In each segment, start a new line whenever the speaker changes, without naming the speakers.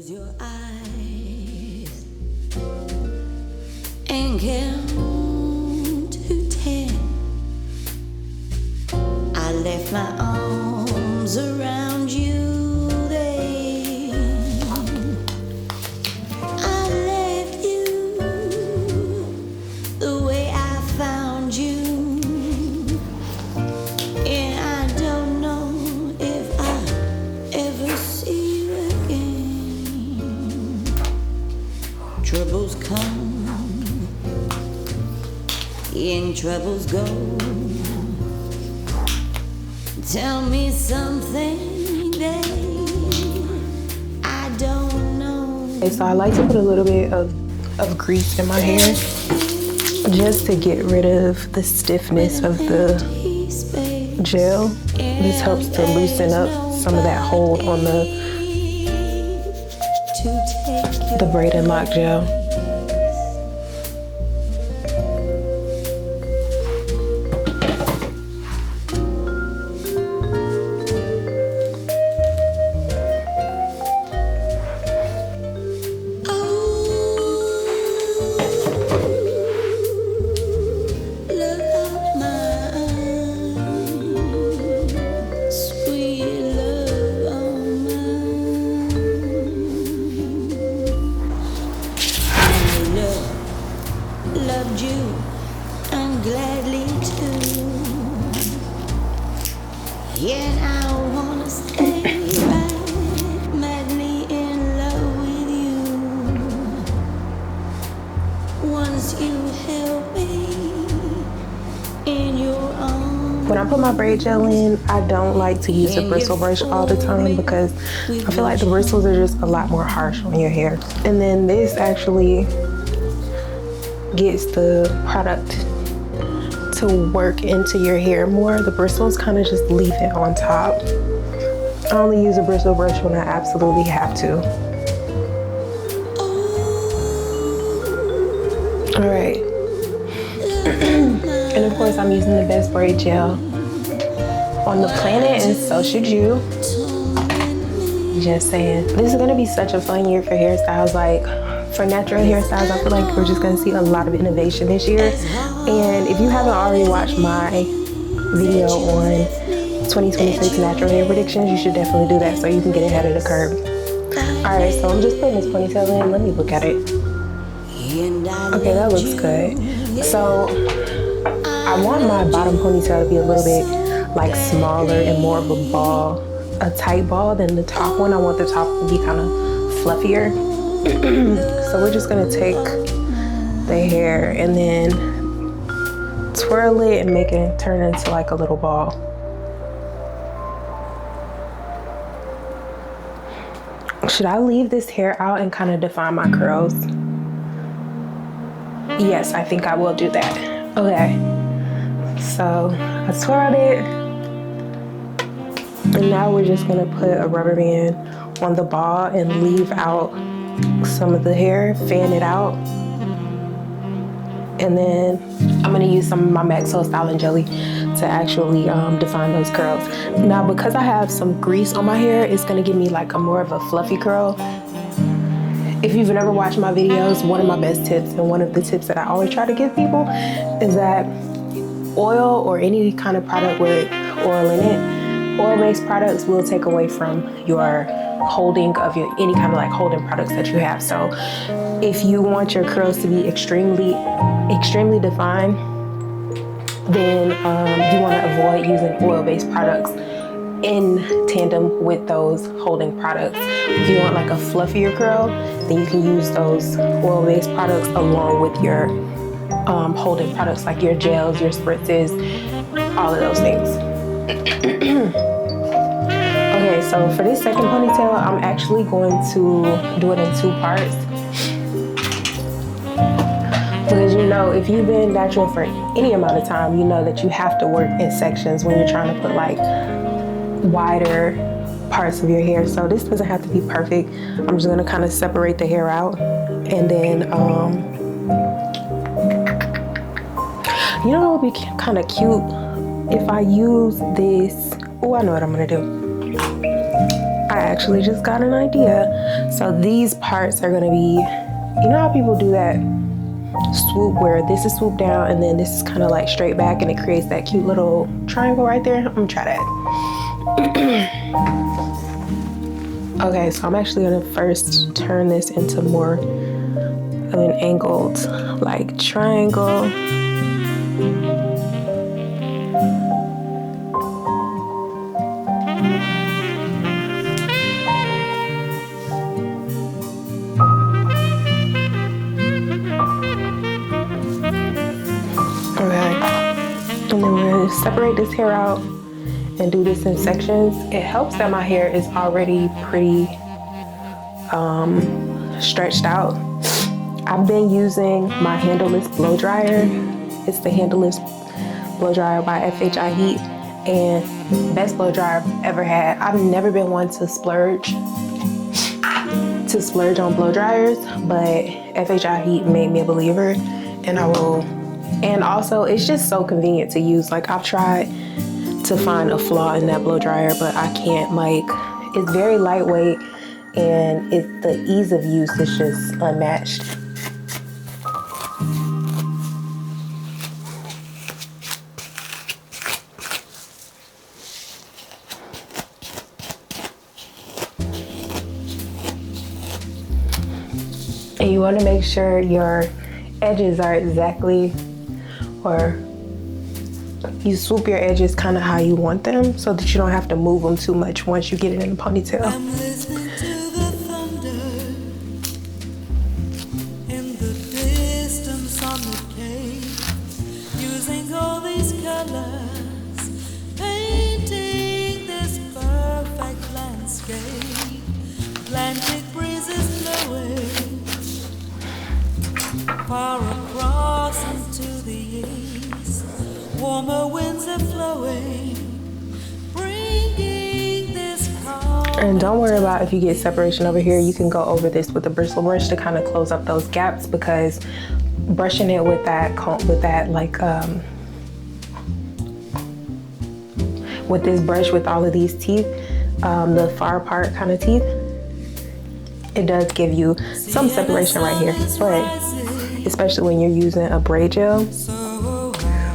Close your eyes and count to 10. I left my arms around you then. I left you the way I found you. And I don't know if I'll ever see you again. Troubles come and troubles go. Tell me something that I don't know.
Okay, so I like to put a little bit of grease in my hair just to get rid of the stiffness of the gel. This helps to loosen up some of that hold on the braid and lock gel.
Loved you and gladly too. Yeah, I wanna stay right madly in love with you. Once you held me in your arms.
When I put my braid gel in, I don't like to use a bristle brush all the time because I feel like the bristles are just a lot more harsh on your hair. And then this actually gets the product to work into your hair more. The bristles kind of just leave it on top. I only use a bristle brush when I absolutely have to. All right. And of course I'm using the best braid gel on the planet, and so should you. Just saying. This is gonna be such a fun year for hairstyles. Like, for natural hairstyles, I feel like we're just gonna see a lot of innovation this year. And if you haven't already watched my video on 2026 natural hair predictions, you should definitely do that so you can get ahead of the curve. All right, so I'm just putting this ponytail in. Let me look at it. Okay, that looks good. So I want my bottom ponytail to be a little bit like smaller and more of a tight ball than the top one. I want the top to be kind of fluffier. So we're just gonna take the hair and then twirl it and make it turn into like a little ball. Should I leave this hair out and kind of define my curls? Yes, I think I will do that. Okay, so I twirled it. And now we're just gonna put a rubber band on the ball and leave out some of the hair, fan it out. And then I'm gonna use some of my Maxo Styling Jelly to actually define those curls. Now, because I have some grease on my hair, it's gonna give me like a more of a fluffy curl. If you've never watched my videos, one of my best tips and one of the tips that I always try to give people is that oil or any kind of product with oil in it, oil-based products will take away from your holding of your any kind of like holding products that you have. So if you want your curls to be extremely defined, then you want to avoid using oil-based products in tandem with those holding products. If you want like a fluffier curl, then you can use those oil-based products along with your holding products like your gels, your spritzes, all of those things. Okay, so for this second ponytail, I'm actually going to do it in 2 parts. Because you know, if you've been natural for any amount of time, you know that you have to work in sections when you're trying to put like wider parts of your hair. So this doesn't have to be perfect. I'm just gonna kind of separate the hair out. And then, you know, it would be kind of cute if I use this. Oh, I know what I'm gonna do. I actually just got an idea. So these parts are gonna be, you know how people do that swoop where this is swooped down and then this is kind of like straight back and it creates that cute little triangle right there? I'm gonna try that. Okay, so I'm actually gonna first turn this into more of an angled like triangle. Okay, and then we're gonna separate this hair out and do this in sections. It helps that my hair is already pretty stretched out. I've been using my handleless blow dryer. It's the handleless blow dryer by FHI Heat, and best blow dryer I've ever had. I've never been one to splurge on blow dryers, but FHI Heat made me a believer, and I will. And also, it's just so convenient to use. Like, I've tried to find a flaw in that blow dryer, but I can't. Like, it's very lightweight, and the ease of use is just unmatched. And you want to make sure your edges are exactly, or you swoop your edges kind of how you want them so that you don't have to move them too much once you get it in a ponytail.
I'm listening to the thunder in the distance on the cave, using all these colors, painting this perfect landscape. Atlantic breezes blowing far across into the east. Warmer winds are flowing, bringing this calm.
And don't worry about if you get separation over here. You can go over this with a bristle brush to kind of close up those gaps, because brushing it with that with this brush with all of these teeth, the far part kind of teeth, it does give you some separation right here, but especially when you're using a braid gel.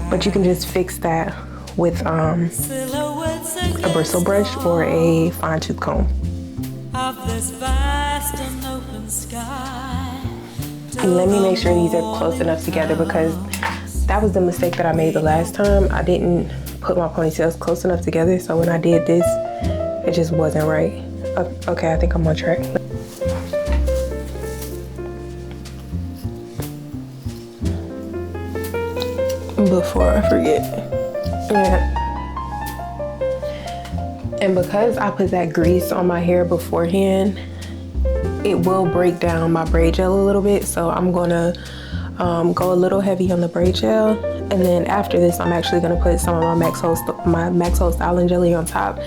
But you can just fix that with a bristle brush or a fine tooth comb. And let me make sure these are close enough together, because that was the mistake that I made the last time. I didn't put my ponytails close enough together, so when I did this, it just wasn't right. Okay, I think I'm on track. Before I forget. Yeah. And because I put that grease on my hair beforehand, it will break down my braid gel a little bit. So I'm gonna go a little heavy on the braid gel. And then after this, I'm actually gonna put some of my Max Hold Styling Jelly on top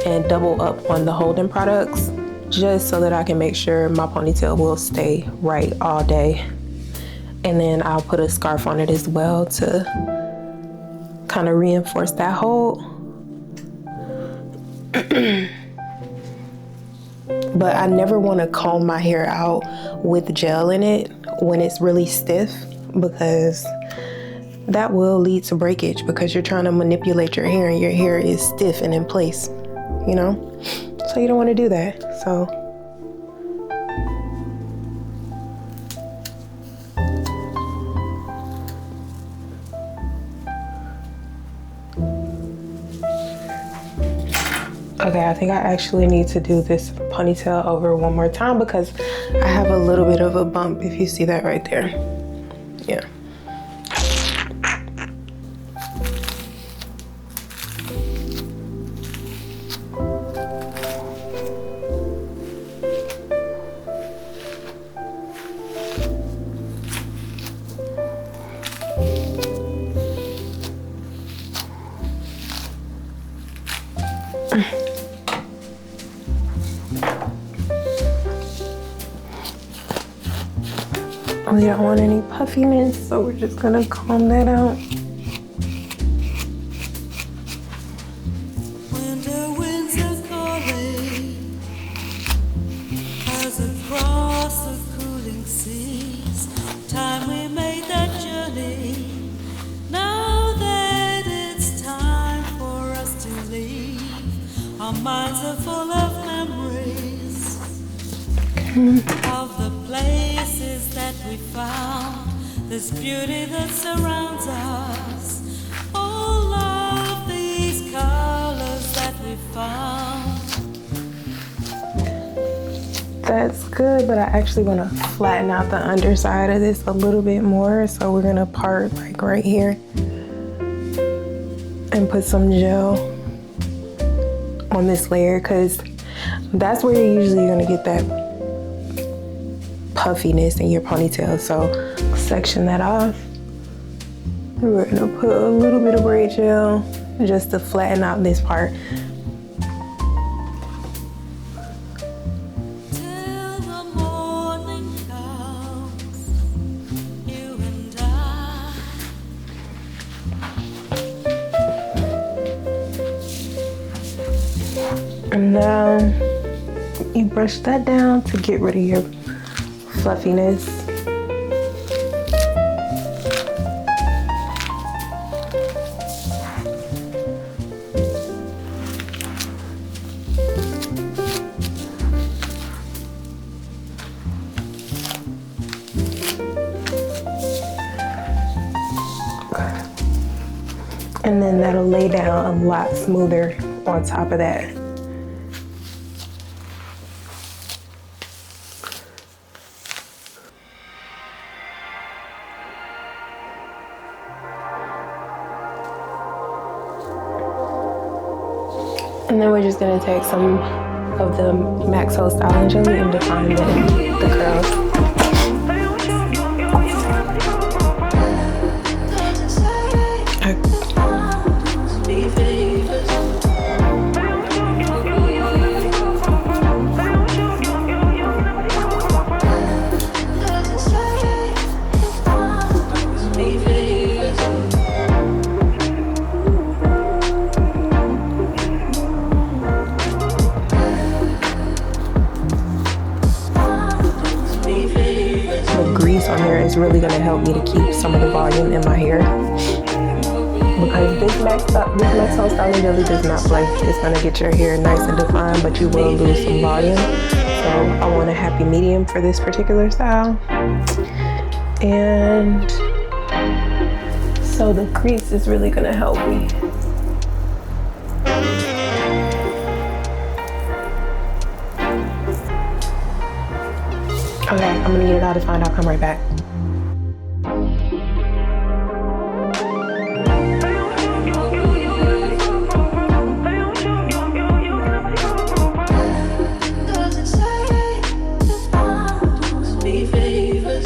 and double up on the holding products, just so that I can make sure my ponytail will stay right all day. And then I'll put a scarf on it as well to kind of reinforce that hold. But I never want to comb my hair out with gel in it when it's really stiff, because that will lead to breakage, because you're trying to manipulate your hair and your hair is stiff and in place, you know? So you don't want to do that. So okay, I think I actually need to do this ponytail over one more time, because I have a little bit of a bump, if you see that right there. Yeah. We don't want any puffiness, so we're just gonna comb that out.
Winter winds are calling as a Our minds are full of memories of the places that we found. This beauty that surrounds us. All of these colors that we found.
That's good, but I actually want to flatten out the underside of this a little bit more. So we're gonna part like right here and put some gel on this layer, because that's where you're usually gonna get that puffiness in your ponytail. So section that off. We're gonna put a little bit of braid gel just to flatten out this part.
Till the morning comes, you and I.
And now you brush that down to get rid of your fluffiness. And then that'll lay down a lot smoother on top of that. And then we're just gonna take some of the Max Hairstyle and Jelly and define the curls. On there is really going to help me to keep some of the volume in my hair, because this Max Hairstyle and Jelly does not play. It's going to get your hair nice and defined, but you will lose some volume. So I want a happy medium for this particular style. And so the crease is really going to help me. Okay, I'm gonna get it out to find out. Come right back.